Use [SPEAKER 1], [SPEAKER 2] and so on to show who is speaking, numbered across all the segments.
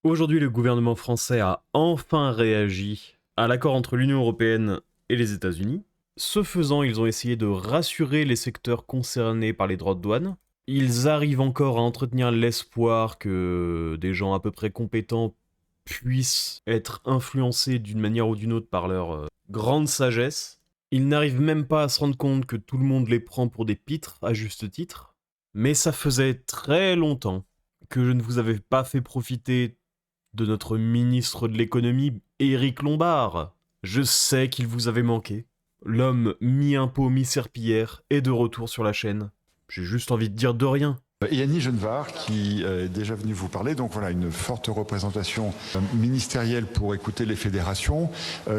[SPEAKER 1] Aujourd'hui, le gouvernement français a enfin réagi à l'accord entre l'Union européenne et les États-Unis. Ce faisant, ils ont essayé de rassurer les secteurs concernés par les droits de douane. Ils arrivent encore à entretenir l'espoir que des gens à peu près compétents puissent être influencés d'une manière ou d'une autre par leur grande sagesse. Ils n'arrivent même pas à se rendre compte que tout le monde les prend pour des pitres, à juste titre. Mais ça faisait très longtemps que je ne vous avais pas fait profiter de notre ministre de l'économie, Éric Lombard. Je sais qu'il vous avait manqué. L'homme mi-impôt, mi-serpillière est de retour sur la chaîne. J'ai juste envie de dire de rien.
[SPEAKER 2] Et Annie Genevard, qui est déjà venue vous parler, donc voilà, une forte représentation ministérielle pour écouter les fédérations.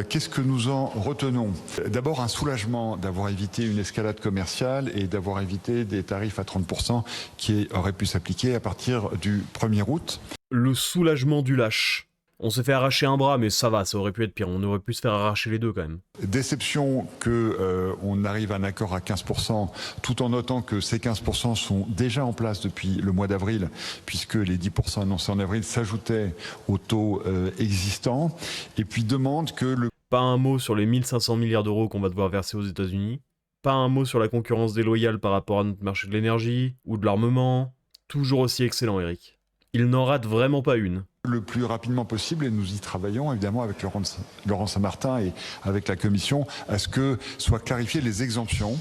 [SPEAKER 2] Qu'est-ce que nous en retenons? D'abord, un soulagement d'avoir évité une escalade commerciale et d'avoir évité des tarifs à 30% qui auraient pu s'appliquer à partir du 1er août.
[SPEAKER 1] Le soulagement du lâche. On s'est fait arracher un bras, mais ça va, ça aurait pu être pire. On aurait pu se faire arracher les deux quand même.
[SPEAKER 2] Déception qu'on arrive à un accord à 15%, tout en notant que ces 15% sont déjà en place depuis le mois d'avril, puisque les 10% annoncés en avril s'ajoutaient au taux existant. Et puis demande que le...
[SPEAKER 1] Pas un mot sur les 1500 milliards d'euros qu'on va devoir verser aux États-Unis. Pas un mot sur la concurrence déloyale par rapport à notre marché de l'énergie ou de l'armement. Toujours aussi excellent, Eric. Il n'en rate vraiment pas une.
[SPEAKER 2] Le plus rapidement possible, et nous y travaillons évidemment avec Laurent Saint-Martin et avec la Commission, à ce que soient clarifiées les exemptions,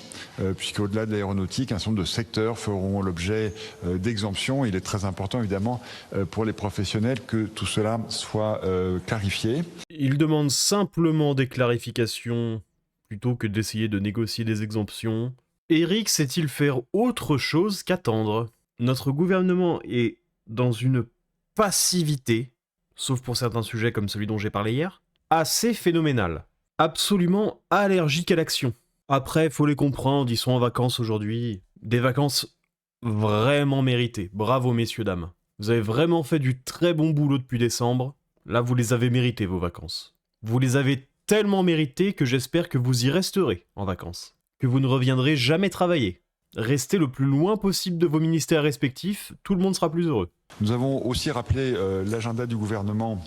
[SPEAKER 2] puisqu'au-delà de l'aéronautique, un certain nombre de secteurs feront l'objet d'exemptions. Il est très important évidemment pour les professionnels que tout cela soit clarifié.
[SPEAKER 1] Il demande simplement des clarifications plutôt que d'essayer de négocier des exemptions. Eric sait-il faire autre chose qu'attendre? Notre gouvernement est dans une passivité, sauf pour certains sujets comme celui dont j'ai parlé hier, assez phénoménale. Absolument allergique à l'action. Après, faut les comprendre, ils sont en vacances aujourd'hui. Des vacances vraiment méritées. Bravo messieurs, dames. Vous avez vraiment fait du très bon boulot depuis décembre. Là, vous les avez méritées, vos vacances. Vous les avez tellement méritées que j'espère que vous y resterez en vacances. Que vous ne reviendrez jamais travailler. Restez le plus loin possible de vos ministères respectifs, tout le monde sera plus heureux.
[SPEAKER 2] Nous avons aussi rappelé l'agenda du gouvernement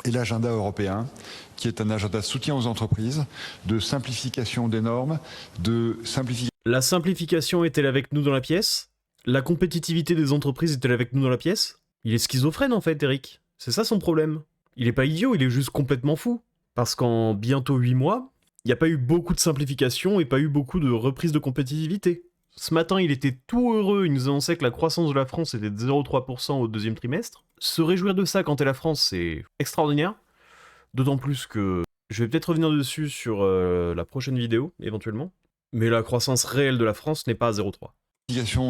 [SPEAKER 2] et l'agenda européen, qui est un agenda de soutien aux entreprises, de simplification des normes, de simplification...
[SPEAKER 1] La simplification est-elle avec nous dans la pièce? La compétitivité des entreprises est-elle avec nous dans la pièce? Il est schizophrène en fait, Eric. C'est ça son problème. Il est pas idiot, il est juste complètement fou. Parce qu'en bientôt 8 mois, il n'y a pas eu beaucoup de simplification et pas eu beaucoup de reprise de compétitivité. Ce matin, il était tout heureux, il nous annonçait que la croissance de la France était de 0,3% au deuxième trimestre. Se réjouir de ça quand est la France, c'est extraordinaire. D'autant plus que je vais peut-être revenir dessus sur la prochaine vidéo, éventuellement. Mais la croissance réelle de la France n'est pas à 0,3.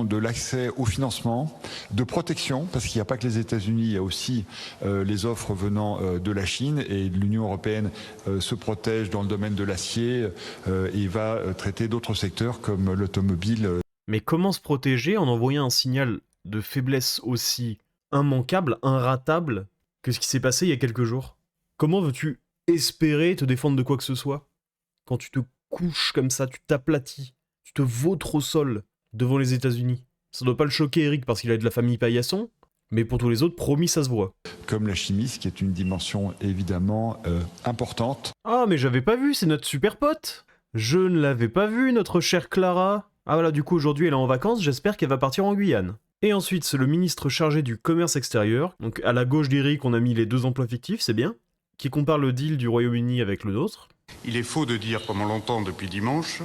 [SPEAKER 2] De l'accès au financement, de protection, parce qu'il n'y a pas que les États-Unis, il y a aussi les offres venant de la Chine, et l'Union européenne se protège dans le domaine de l'acier et va traiter d'autres secteurs comme l'automobile.
[SPEAKER 1] Mais comment se protéger en envoyant un signal de faiblesse aussi immanquable, inratable, que ce qui s'est passé il y a quelques jours? Comment veux-tu espérer te défendre de quoi que ce soit? Quand tu te couches comme ça, tu t'aplatis, tu te vautres au sol devant les États-Unis. Ça doit pas le choquer, Eric, parce qu'il a de la famille paillasson, mais pour tous les autres, promis, ça se voit.
[SPEAKER 2] Comme la chimie, ce qui est une dimension évidemment importante.
[SPEAKER 1] Ah, mais j'avais pas vu, c'est notre super pote. Je ne l'avais pas vu, notre chère Clara. Ah voilà, du coup, aujourd'hui, elle est en vacances, j'espère qu'elle va partir en Guyane. Et ensuite, c'est le ministre chargé du commerce extérieur, donc à la gauche d'Eric, on a mis les deux emplois fictifs, c'est bien, qui compare le deal du Royaume-Uni avec le nôtre.
[SPEAKER 3] Il est faux de dire, comme on l'entend depuis dimanche,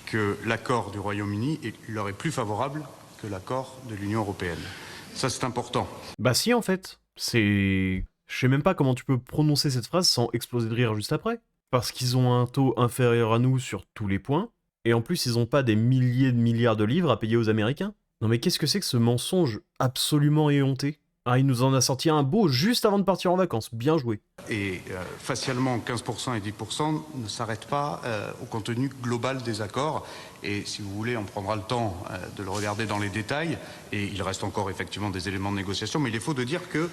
[SPEAKER 3] que l'accord du Royaume-Uni leur est plus favorable que l'accord de l'Union européenne. Ça, c'est important.
[SPEAKER 1] Bah si, en fait. Je sais même pas comment tu peux prononcer cette phrase sans exploser de rire juste après. Parce qu'ils ont un taux inférieur à nous sur tous les points, et en plus ils ont pas des milliers de milliards de livres à payer aux Américains. Non mais qu'est-ce que c'est que ce mensonge absolument éhonté? Ah, il nous en a sorti un beau juste avant de partir en vacances, bien joué.
[SPEAKER 3] Et facialement, 15% et 10% ne s'arrêtent pas au contenu global des accords. Et si vous voulez, on prendra le temps de le regarder dans les détails. Et il reste encore effectivement des éléments de négociation. Mais il est faux de dire que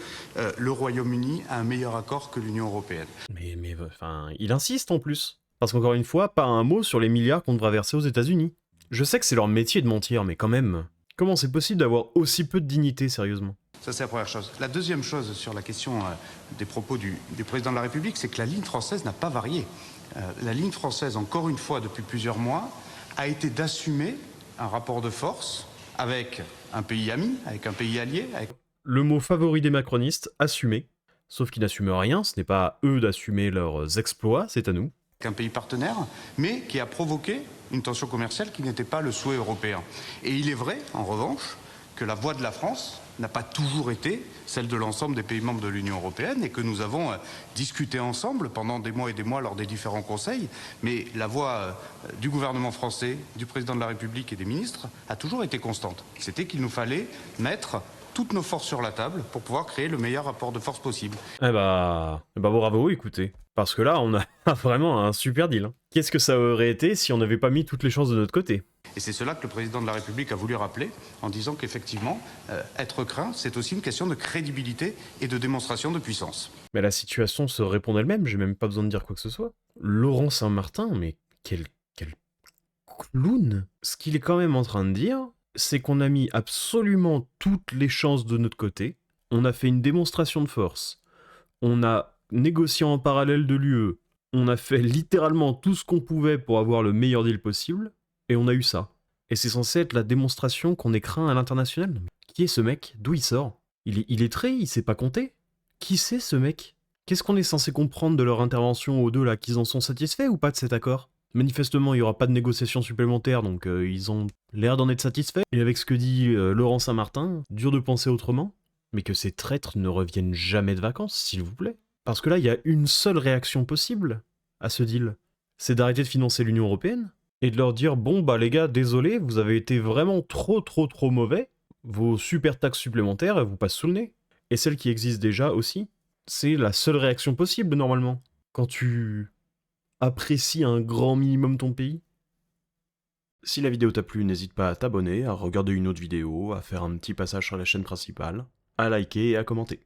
[SPEAKER 3] le Royaume-Uni a un meilleur accord que l'Union européenne.
[SPEAKER 1] Mais enfin, il insiste en plus. Parce qu'encore une fois, pas un mot sur les milliards qu'on devra verser aux États-Unis. Je sais que c'est leur métier de mentir, mais quand même... Comment c'est possible d'avoir aussi peu de dignité, sérieusement?
[SPEAKER 3] Ça, c'est la première chose. La deuxième chose sur la question des propos du président de la République, c'est que la ligne française n'a pas varié. La ligne française, encore une fois, depuis plusieurs mois, a été d'assumer un rapport de force avec un pays ami, avec un pays allié.
[SPEAKER 1] Le mot favori des macronistes, assumer. Sauf qu'ils n'assument rien, ce n'est pas à eux d'assumer leurs exploits, c'est à nous.
[SPEAKER 3] Un pays partenaire, mais qui a provoqué une tension commerciale qui n'était pas le souhait européen. Et il est vrai, en revanche, que la voix de la France n'a pas toujours été celle de l'ensemble des pays membres de l'Union européenne et que nous avons discuté ensemble pendant des mois et des mois lors des différents conseils. Mais la voix du gouvernement français, du président de la République et des ministres a toujours été constante. C'était qu'il nous fallait mettre toutes nos forces sur la table pour pouvoir créer le meilleur rapport de force possible.
[SPEAKER 1] Bravo, écoutez. Parce que là, on a vraiment un super deal. Qu'est-ce que ça aurait été si on n'avait pas mis toutes les chances de notre côté ?
[SPEAKER 3] Et c'est cela que le président de la République a voulu rappeler en disant qu'effectivement, être craint, c'est aussi une question de crédibilité et de démonstration de puissance.
[SPEAKER 1] Mais la situation se répond d'elle-même, j'ai même pas besoin de dire quoi que ce soit. Laurent Saint-Martin, mais quel clown ! Ce qu'il est quand même en train de dire, c'est qu'on a mis absolument toutes les chances de notre côté, on a fait une démonstration de force, on a négocié en parallèle de l'UE, on a fait littéralement tout ce qu'on pouvait pour avoir le meilleur deal possible, et on a eu ça. Et c'est censé être la démonstration qu'on est craint à l'international. Qui est ce mec ? D'où il sort ? Il est très, il sait pas compter. Qui c'est ce mec ? Qu'est-ce qu'on est censé comprendre de leur intervention aux deux là ? Qu'ils en sont satisfaits ou pas de cet accord ? Manifestement, il n'y aura pas de négociations supplémentaires, donc ils ont l'air d'en être satisfaits. Et avec ce que dit Laurent Saint-Martin, dur de penser autrement, mais que ces traîtres ne reviennent jamais de vacances, s'il vous plaît. Parce que là, il y a une seule réaction possible à ce deal. C'est d'arrêter de financer l'Union Européenne, et de leur dire, bon bah les gars, désolé, vous avez été vraiment trop mauvais, vos super taxes supplémentaires, elles vous passent sous le nez. Et celle qui existe déjà aussi, c'est la seule réaction possible normalement. Quand tu apprécies un grand minimum ton pays. Si la vidéo t'a plu, n'hésite pas à t'abonner, à regarder une autre vidéo, à faire un petit passage sur la chaîne principale, à liker et à commenter.